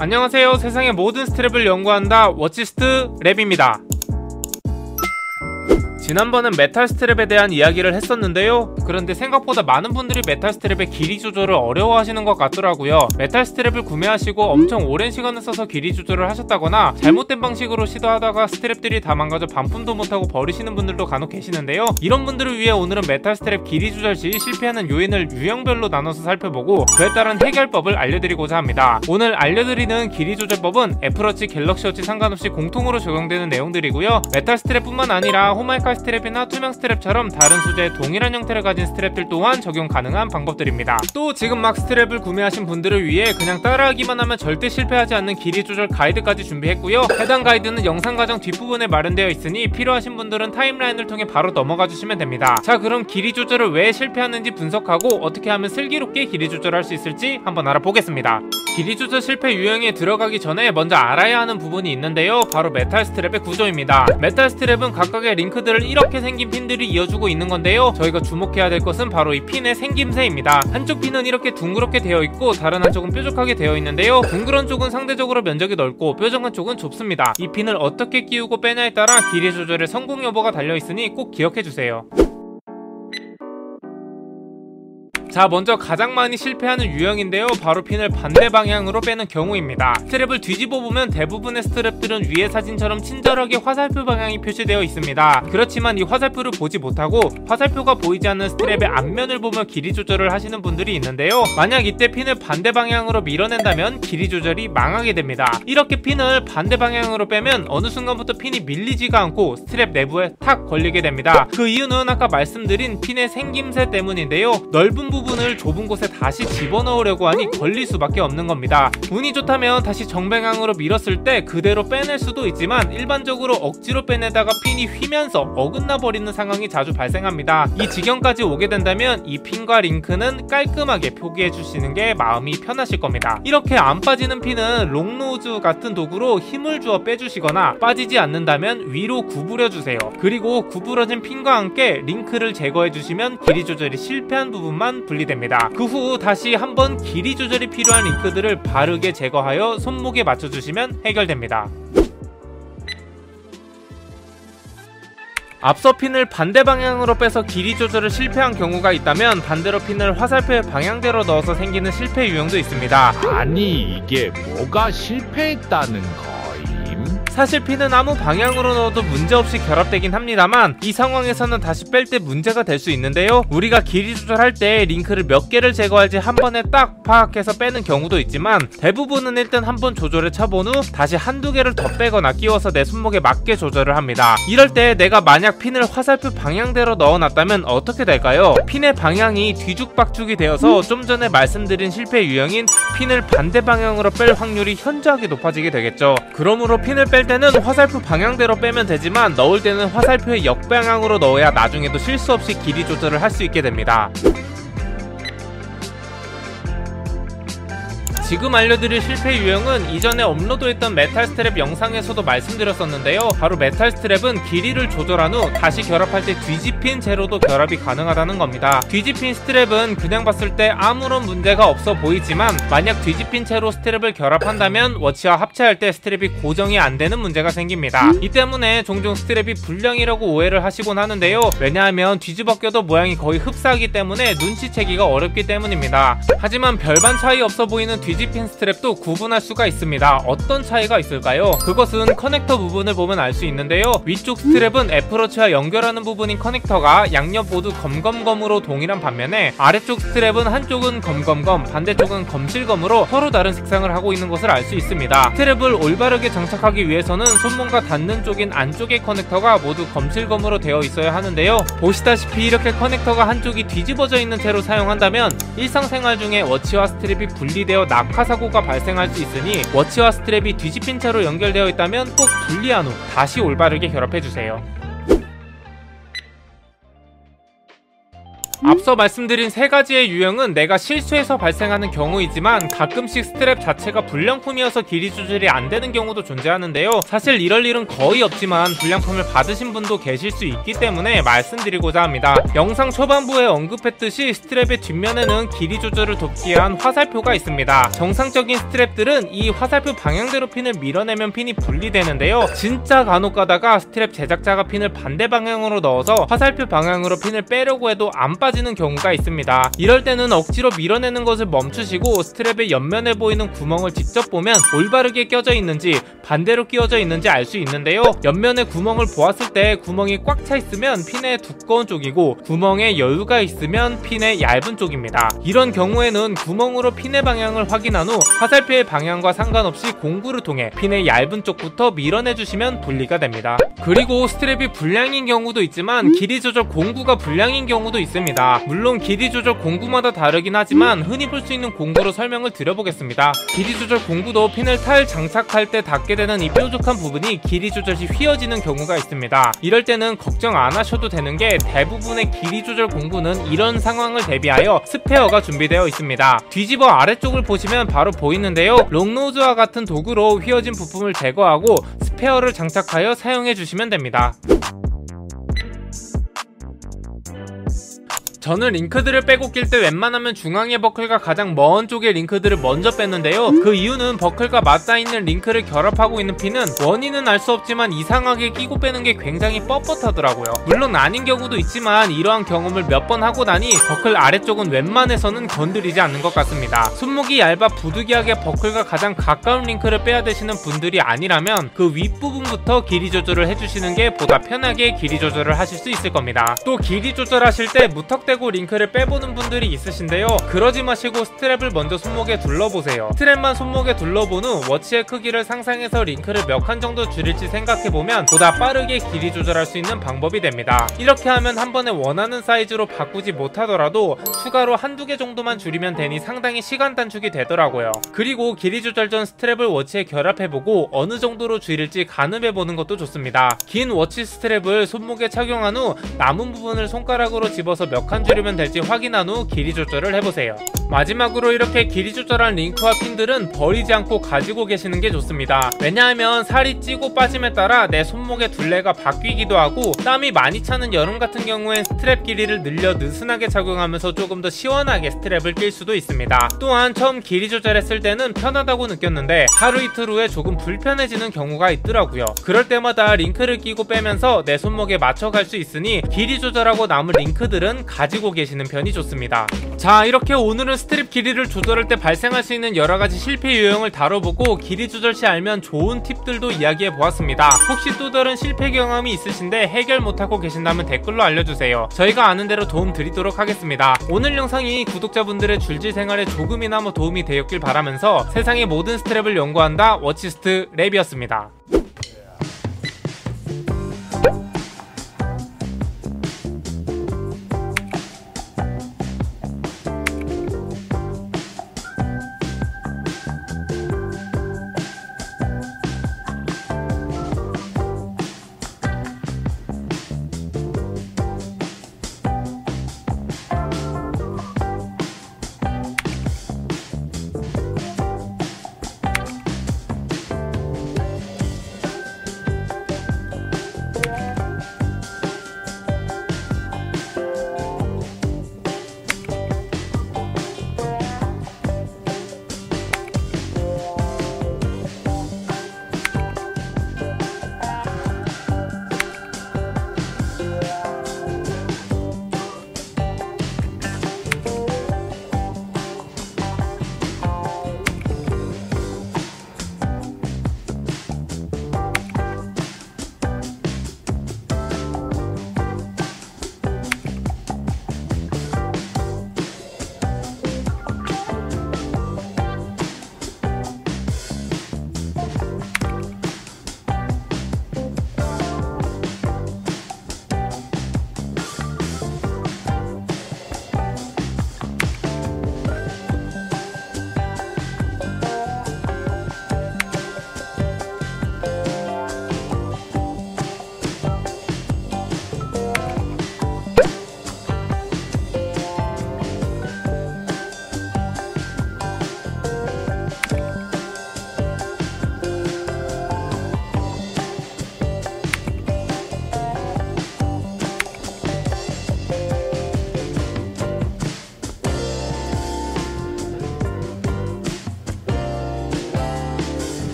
안녕하세요. 세상의 모든 스트랩을 연구한다 워치스트 랩입니다. 지난번엔 메탈 스트랩에 대한 이야기를 했었는데요. 그런데 생각보다 많은 분들이 메탈 스트랩의 길이 조절을 어려워하시는 것 같더라고요. 메탈 스트랩을 구매하시고 엄청 오랜 시간을 써서 길이 조절을 하셨다거나 잘못된 방식으로 시도하다가 스트랩들이 다 망가져 반품도 못하고 버리시는 분들도 간혹 계시는데요. 이런 분들을 위해 오늘은 메탈 스트랩 길이 조절 시 실패하는 요인을 유형별로 나눠서 살펴보고 그에 따른 해결법을 알려드리고자 합니다. 오늘 알려드리는 길이 조절법은 애플워치, 갤럭시워치 상관없이 공통으로 적용되는 내용들이고요. 메탈 스트랩뿐만 아니라 호마이카 스트랩이나 투명 스트랩처럼 다른 소재의 동일한 형태를 가진 스트랩들 또한 적용 가능한 방법들입니다. 또 지금 막 스트랩을 구매하신 분들을 위해 그냥 따라하기만 하면 절대 실패하지 않는 길이 조절 가이드까지 준비했고요. 해당 가이드는 영상 과정 뒷부분에 마련되어 있으니 필요하신 분들은 타임라인을 통해 바로 넘어가 주시면 됩니다. 자, 그럼 길이 조절을 왜 실패하는지 분석하고 어떻게 하면 슬기롭게 길이 조절할 수 있을지 한번 알아보겠습니다. 길이 조절 실패 유형에 들어가기 전에 먼저 알아야 하는 부분이 있는데요. 바로 메탈 스트랩의 구조입니다. 메탈 스트랩은 각각의 링크들을 이렇게 생긴 핀들이 이어주고 있는 건데요. 저희가 주목해야 될 것은 바로 이 핀의 생김새입니다. 한쪽 핀은 이렇게 둥그렇게 되어 있고 다른 한쪽은 뾰족하게 되어 있는데요. 둥그런 쪽은 상대적으로 면적이 넓고 뾰족한 쪽은 좁습니다. 이 핀을 어떻게 끼우고 빼냐에 따라 길이 조절의 성공 여부가 달려있으니 꼭 기억해주세요. 자, 먼저 가장 많이 실패하는 유형인데요. 바로 핀을 반대 방향으로 빼는 경우입니다. 스트랩을 뒤집어 보면 대부분의 스트랩들은 위의 사진처럼 친절하게 화살표 방향이 표시되어 있습니다. 그렇지만 이 화살표를 보지 못하고 화살표가 보이지 않는 스트랩의 앞면을 보며 길이 조절을 하시는 분들이 있는데요. 만약 이때 핀을 반대 방향으로 밀어낸다면 길이 조절이 망하게 됩니다. 이렇게 핀을 반대 방향으로 빼면 어느 순간부터 핀이 밀리지가 않고 스트랩 내부에 탁 걸리게 됩니다. 그 이유는 아까 말씀드린 핀의 생김새 때문인데요. 넓은 부분을 좁은 곳에 다시 집어넣으려고 하니 걸릴 수밖에 없는 겁니다. 운이 좋다면 다시 정방향으로 밀었을 때 그대로 빼낼 수도 있지만 일반적으로 억지로 빼내다가 핀이 휘면서 어긋나 버리는 상황이 자주 발생합니다. 이 지경까지 오게 된다면 이 핀과 링크는 깔끔하게 표기해 주시는 게 마음이 편하실 겁니다. 이렇게 안 빠지는 핀은 롱노즈 같은 도구로 힘을 주어 빼주시거나 빠지지 않는다면 위로 구부려 주세요. 그리고 구부러진 핀과 함께 링크를 제거해 주시면 길이 조절이 실패한 부분만 분리됩니다. 그 후 다시 한번 길이 조절이 필요한 링크들을 바르게 제거하여 손목에 맞춰주시면 해결됩니다. 앞서 핀을 반대 방향으로 빼서 길이 조절을 실패한 경우가 있다면 반대로 핀을 화살표의 방향대로 넣어서 생기는 실패 유형도 있습니다. 아니, 이게 뭐가 실패했다는 거임? 사실 핀은 아무 방향으로 넣어도 문제없이 결합되긴 합니다만 이 상황에서는 다시 뺄 때 문제가 될 수 있는데요. 우리가 길이 조절할 때 링크를 몇 개를 제거할지 한 번에 딱 파악해서 빼는 경우도 있지만 대부분은 일단 한 번 조절을 쳐본 후 다시 한두 개를 더 빼거나 끼워서 내 손목에 맞게 조절을 합니다. 이럴 때 내가 만약 핀을 화살표 방향대로 넣어놨다면 어떻게 될까요? 핀의 방향이 뒤죽박죽이 되어서 좀 전에 말씀드린 실패 유형인 핀을 반대 방향으로 뺄 확률이 현저하게 높아지게 되겠죠. 그러므로 핀을 뺄 때는 화살표 방향대로 빼면 되지만 넣을 때는 화살표의 역방향으로 넣어야 나중에도 실수 없이 길이 조절을 할 수 있게 됩니다. 지금 알려드릴 실패 유형은 이전에 업로드했던 메탈 스트랩 영상에서도 말씀드렸었는데요. 바로 메탈 스트랩은 길이를 조절한 후 다시 결합할 때 뒤집힌 채로도 결합이 가능하다는 겁니다. 뒤집힌 스트랩은 그냥 봤을 때 아무런 문제가 없어 보이지만 만약 뒤집힌 채로 스트랩을 결합한다면 워치와 합체할 때 스트랩이 고정이 안 되는 문제가 생깁니다. 이 때문에 종종 스트랩이 불량이라고 오해를 하시곤 하는데요. 왜냐하면 뒤집어 껴도 모양이 거의 흡사하기 때문에 눈치채기가 어렵기 때문입니다. 하지만 별반 차이 없어 보이는 뒤집힌 스트랩도 구분할 수가 있습니다. 어떤 차이가 있을까요? 그것은 커넥터 부분을 보면 알 수 있는데요. 위쪽 스트랩은 애플워치와 연결하는 부분인 커넥터가 양옆 모두 검검검으로 동일한 반면에 아래쪽 스트랩은 한쪽은 검검검, 반대쪽은 검실검으로 서로 다른 색상을 하고 있는 것을 알 수 있습니다. 스트랩을 올바르게 장착하기 위해서는 손목과 닿는 쪽인 안쪽의 커넥터가 모두 검실검으로 되어 있어야 하는데요. 보시다시피 이렇게 커넥터가 한쪽이 뒤집어져 있는 채로 사용한다면 일상생활 중에 워치와 스트랩이 분리되어 낙하사고가 발생할 수 있으니 워치와 스트랩이 뒤집힌 채로 연결되어 있다면 꼭 분리한 후 다시 올바르게 결합해주세요. 앞서 말씀드린 세 가지의 유형은 내가 실수해서 발생하는 경우이지만 가끔씩 스트랩 자체가 불량품이어서 길이 조절이 안 되는 경우도 존재하는데요. 사실 이럴 일은 거의 없지만 불량품을 받으신 분도 계실 수 있기 때문에 말씀드리고자 합니다. 영상 초반부에 언급했듯이 스트랩의 뒷면에는 길이 조절을 돕기 위한 화살표가 있습니다. 정상적인 스트랩들은 이 화살표 방향대로 핀을 밀어내면 핀이 분리되는데요. 진짜 간혹 가다가 스트랩 제작자가 핀을 반대 방향으로 넣어서 화살표 방향으로 핀을 빼려고 해도 안 빠지는 경우가 있습니다. 이럴 때는 억지로 밀어내는 것을 멈추시고 스트랩의 옆면에 보이는 구멍을 직접 보면 올바르게 껴져 있는지 반대로 끼워져 있는지 알 수 있는데요. 옆면에 구멍을 보았을 때 구멍이 꽉 차 있으면 핀의 두꺼운 쪽이고 구멍에 여유가 있으면 핀의 얇은 쪽입니다. 이런 경우에는 구멍으로 핀의 방향을 확인한 후 화살표의 방향과 상관없이 공구를 통해 핀의 얇은 쪽부터 밀어내주시면 분리가 됩니다. 그리고 스트랩이 불량인 경우도 있지만 길이 조절 공구가 불량인 경우도 있습니다. 물론 길이 조절 공구마다 다르긴 하지만 흔히 볼 수 있는 공구로 설명을 드려보겠습니다. 길이 조절 공구도 핀을 타일 장착할 때 닿게 되는 이 뾰족한 부분이 길이 조절 시 휘어지는 경우가 있습니다. 이럴 때는 걱정 안 하셔도 되는 게 대부분의 길이 조절 공구는 이런 상황을 대비하여 스페어가 준비되어 있습니다. 뒤집어 아래쪽을 보시면 바로 보이는데요. 롱노즈와 같은 도구로 휘어진 부품을 제거하고 스페어를 장착하여 사용해 주시면 됩니다. 저는 링크들을 빼고 낄 때 웬만하면 중앙의 버클과 가장 먼 쪽의 링크들을 먼저 뺐는데요. 그 이유는 버클과 맞닿아있는 링크를 결합하고 있는 핀은 원인은 알 수 없지만 이상하게 끼고 빼는 게 굉장히 뻣뻣하더라고요. 물론 아닌 경우도 있지만 이러한 경험을 몇 번 하고 나니 버클 아래쪽은 웬만해서는 건드리지 않는 것 같습니다. 손목이 얇아 부득이하게 버클과 가장 가까운 링크를 빼야 되시는 분들이 아니라면 그 윗부분부터 길이 조절을 해주시는 게 보다 편하게 길이 조절을 하실 수 있을 겁니다. 또 길이 조절하실 때 무턱대고 링크를 빼보는 분들이 있으신데요. 그러지 마시고 스트랩을 먼저 손목에 둘러보세요. 스트랩만 손목에 둘러본 후 워치의 크기를 상상해서 링크를 몇 칸 정도 줄일지 생각해보면 보다 빠르게 길이 조절할 수 있는 방법이 됩니다. 이렇게 하면 한 번에 원하는 사이즈로 바꾸지 못하더라도 추가로 한두 개 정도만 줄이면 되니 상당히 시간 단축이 되더라고요. 그리고 길이 조절 전 스트랩을 워치에 결합해보고 어느 정도로 줄일지 가늠해보는 것도 좋습니다. 긴 워치 스트랩을 손목에 착용한 후 남은 부분을 손가락으로 집어서 몇 칸 줄이면 될지 확인한 후 길이 조절을 해보세요. 마지막으로 이렇게 길이 조절한 링크와 핀들은 버리지 않고 가지고 계시는 게 좋습니다. 왜냐하면 살이 찌고 빠짐에 따라 내 손목의 둘레가 바뀌기도 하고 땀이 많이 차는 여름 같은 경우엔 스트랩 길이를 늘려 느슨하게 착용하면서 조금 더 시원하게 스트랩을 낄 수도 있습니다. 또한 처음 길이 조절했을 때는 편하다고 느꼈는데 하루 이틀 후에 조금 불편해지는 경우가 있더라고요. 그럴 때마다 링크를 끼고 빼면서 내 손목에 맞춰갈 수 있으니 길이 조절하고 남은 링크들은 가지고 계시는 편이 좋습니다. 자, 이렇게 오늘은 스트랩 길이를 조절할 때 발생할 수 있는 여러가지 실패 유형을 다뤄보고 길이 조절 시 알면 좋은 팁들도 이야기해 보았습니다. 혹시 또 다른 실패 경험이 있으신데 해결 못하고 계신다면 댓글로 알려주세요. 저희가 아는 대로 도움 드리도록 하겠습니다. 오늘 영상이 구독자분들의 줄질 생활에 조금이나마 도움이 되었길 바라면서 세상의 모든 스트랩을 연구한다 워치스트 랩이었습니다.